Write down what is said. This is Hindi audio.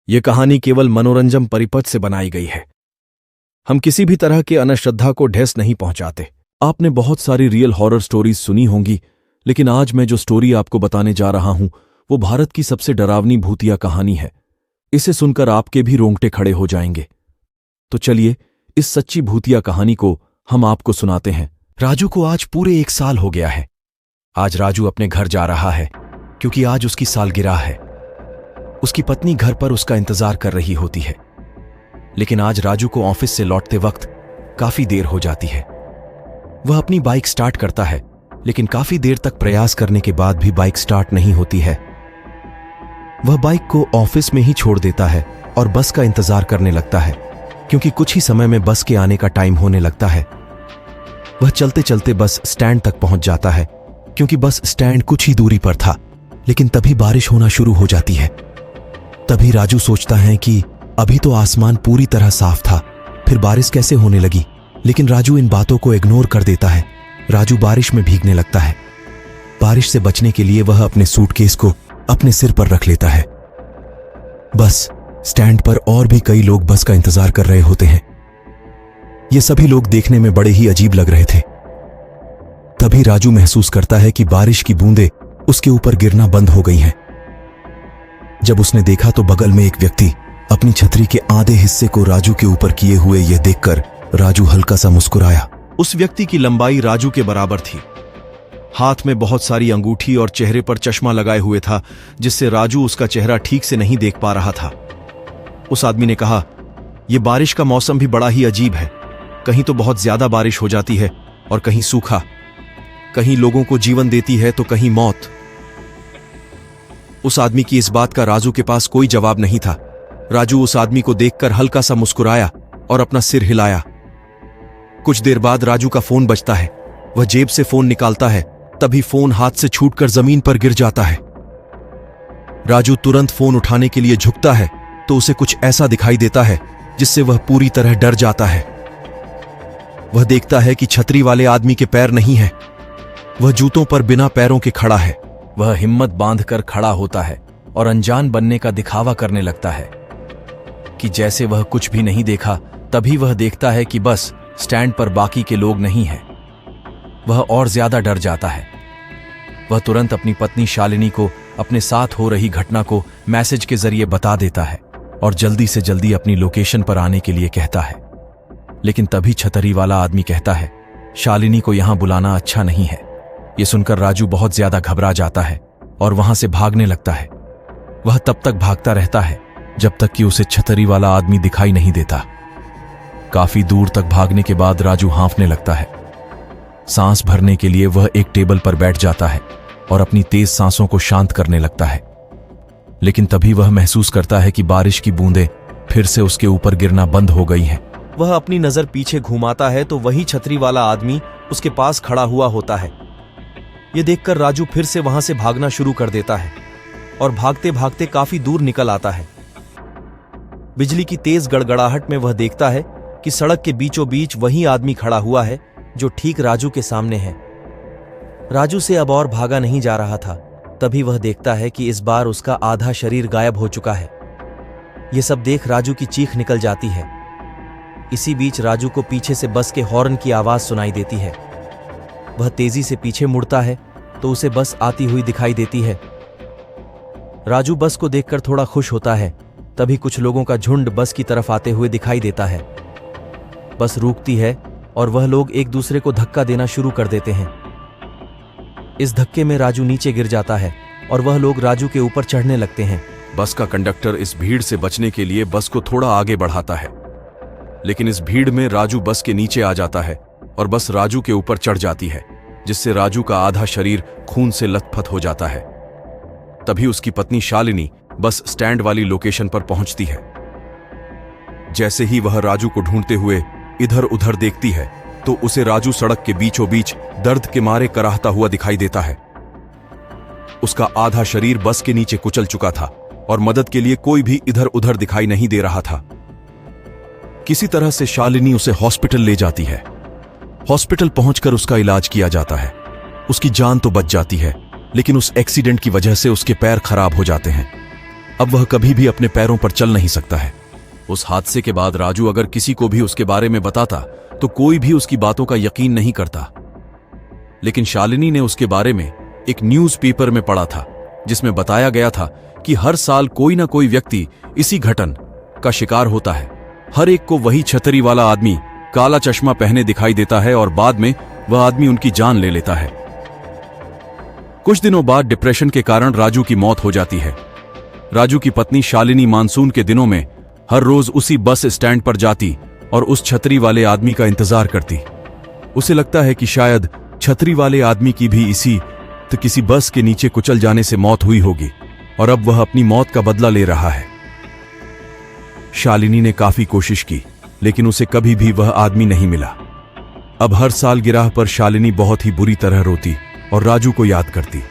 ये कहानी केवल मनोरंजन परिपथ से बनाई गई है। हम किसी भी तरह के अंधश्रद्धा को ठेस नहीं पहुंचाते। आपने बहुत सारी रियल हॉरर स्टोरीज सुनी होंगी, लेकिन आज मैं जो स्टोरी आपको बताने जा रहा हूं वो भारत की सबसे डरावनी भूतिया कहानी है। इसे सुनकर आपके भी रोंगटे खड़े हो जाएंगे। तो चलिए इस सच्ची भूतिया कहानी को हम आपको सुनाते हैं। राजू को आज पूरे 1 साल हो गया है। आज राजू अपने घर जा रहा है क्योंकि आज उसकी सालगिरह है। उसकी पत्नी घर पर उसका इंतजार कर रही होती है, लेकिन आज राजू को ऑफिस से लौटते वक्त काफी देर हो जाती है। वह अपनी बाइक स्टार्ट करता है, लेकिन काफी देर तक प्रयास करने के बाद भी बाइक स्टार्ट नहीं होती है। वह बाइक को ऑफिस में ही छोड़ देता है और बस का इंतजार करने लगता है, क्योंकि कुछ ही समय में बस के आने का टाइम होने लगता है। वह चलते चलते बस स्टैंड तक पहुंच जाता है, क्योंकि बस स्टैंड कुछ ही दूरी पर था। लेकिन तभी बारिश होना शुरू हो जाती है। तभी राजू सोचता है कि अभी तो आसमान पूरी तरह साफ था, फिर बारिश कैसे होने लगी। लेकिन राजू इन बातों को इग्नोर कर देता है। राजू बारिश में भीगने लगता है। बारिश से बचने के लिए वह अपने सूटकेस को अपने सिर पर रख लेता है। बस स्टैंड पर और भी कई लोग बस का इंतजार कर रहे होते हैं। ये सभी लोग देखने में बड़े ही अजीब लग रहे थे। तभी राजू महसूस करता है कि बारिश की बूंदें उसके ऊपर गिरना बंद हो गई हैं। जब उसने देखा तो बगल में एक व्यक्ति अपनी छतरी के आधे हिस्से को राजू के ऊपर किए हुए यह देखकर राजू हल्का सा मुस्कुराया। उस व्यक्ति की लंबाई राजू के बराबर थी। हाथ में बहुत सारी अंगूठी और चेहरे पर चश्मा लगाए हुए था, जिससे राजू उसका चेहरा ठीक से नहीं देख पा रहा था। उस आदमी ने कहा, यह बारिश का मौसम भी बड़ा ही अजीब है। कहीं तो बहुत ज्यादा बारिश हो जाती है और कहीं सूखा, कहीं लोगों को जीवन देती है तो कहीं मौत। उस आदमी की इस बात का राजू के पास कोई जवाब नहीं था। राजू उस आदमी को देखकर हल्का सा मुस्कुराया और अपना सिर हिलाया। कुछ देर बाद राजू का फोन बजता है। वह जेब से फोन निकालता है, तभी फोन हाथ से छूटकर जमीन पर गिर जाता है। राजू तुरंत फोन उठाने के लिए झुकता है तो उसे कुछ ऐसा दिखाई देता है जिससे वह पूरी तरह डर जाता है। वह देखता है कि छतरी वाले आदमी के पैर नहीं है। वह जूतों पर बिना पैरों के खड़ा है। वह हिम्मत बांधकर खड़ा होता है और अनजान बनने का दिखावा करने लगता है कि जैसे वह कुछ भी नहीं देखा। तभी वह देखता है कि बस स्टैंड पर बाकी के लोग नहीं हैं। वह और ज्यादा डर जाता है। वह तुरंत अपनी पत्नी शालिनी को अपने साथ हो रही घटना को मैसेज के जरिए बता देता है और जल्दी से जल्दी अपनी लोकेशन पर आने के लिए कहता है। लेकिन तभी छतरी वाला आदमी कहता है, शालिनी को यहां बुलाना अच्छा नहीं है। यह सुनकर राजू बहुत ज्यादा घबरा जाता है और वहां से भागने लगता है। वह तब तक भागता रहता है जब तक कि उसे छतरी वाला आदमी दिखाई नहीं देता। काफी दूर तक भागने के बाद राजू हांफने लगता है। सांस भरने के लिए वह एक टेबल पर बैठ जाता है और अपनी तेज सांसों को शांत करने लगता है। लेकिन तभी वह महसूस करता है कि बारिश की बूंदें फिर से उसके ऊपर गिरना बंद हो गई हैं। वह अपनी नजर पीछे घुमाता है तो वही छतरी वाला आदमी उसके पास खड़ा हुआ होता है। यह देखकर राजू फिर से वहां से भागना शुरू कर देता है और भागते भागते काफी दूर निकल आता है। बिजली की तेज गड़गड़ाहट में वह देखता है कि सड़क के बीचों बीच वही आदमी खड़ा हुआ है जो ठीक राजू के सामने है। राजू से अब और भागा नहीं जा रहा था। तभी वह देखता है कि इस बार उसका आधा शरीर गायब हो चुका है। यह सब देख राजू की चीख निकल जाती है। इसी बीच राजू को पीछे से बस के हॉर्न की आवाज सुनाई देती है। वह तेजी से पीछे मुड़ता है तो उसे बस आती हुई दिखाई देती है। राजू बस को देखकर थोड़ा खुश होता है। तभी कुछ लोगों का झुंड बस की तरफ आते हुए दिखाई देता है। बस रुकती है और वह लोग एक दूसरे को धक्का देना शुरू कर देते हैं। इस धक्के में राजू नीचे गिर जाता है और वह लोग राजू के ऊपर चढ़ने लगते हैं। बस का कंडक्टर इस भीड़ से बचने के लिए बस को थोड़ा आगे बढ़ाता है, लेकिन इस भीड़ में राजू बस के नीचे आ जाता है और बस राजू के ऊपर चढ़ जाती है, जिससे राजू का आधा शरीर खून से लथपथ हो जाता है। तभी उसकी पत्नी शालिनी बस स्टैंड वाली लोकेशन पर पहुंचती है। जैसे ही वह राजू को ढूंढते हुए इधर उधर देखती है तो उसे राजू सड़क के बीचों बीच दर्द के मारे कराहता हुआ दिखाई देता है। उसका आधा शरीर बस के नीचे कुचल चुका था और मदद के लिए कोई भी इधर उधर दिखाई नहीं दे रहा था। किसी तरह से शालिनी उसे हॉस्पिटल ले जाती है। हॉस्पिटल पहुंचकर उसका इलाज किया जाता है। उसकी जान तो बच जाती है, लेकिन उस एक्सीडेंट की वजह से उसके पैर खराब हो जाते हैं। अब वह कभी भी अपने पैरों पर चल नहीं सकता है। उस हादसे के बाद राजू अगर किसी को भी उसके बारे में बताता तो कोई भी उसकी बातों का यकीन नहीं करता। लेकिन शालिनी ने उसके बारे में एक न्यूज़पेपर में पढ़ा था, जिसमें बताया गया था कि हर साल कोई ना कोई व्यक्ति इसी घटन का शिकार होता है। हर एक को वही छतरी वाला आदमी काला चश्मा पहने दिखाई देता है और बाद में वह आदमी उनकी जान ले लेता है। कुछ दिनों बाद डिप्रेशन के कारण राजू की मौत हो जाती है। राजू की पत्नी शालिनी मानसून के दिनों में हर रोज उसी बस स्टैंड पर जाती और उस छतरी वाले आदमी का इंतजार करती। उसे लगता है कि शायद छतरी वाले आदमी की भी किसी बस के नीचे कुचल जाने से मौत हुई होगी और अब वह अपनी मौत का बदला ले रहा है। शालिनी ने काफी कोशिश की, लेकिन उसे कभी भी वह आदमी नहीं मिला। अब हर साल गिराह पर शालिनी बहुत ही बुरी तरह रोती और राजू को याद करती।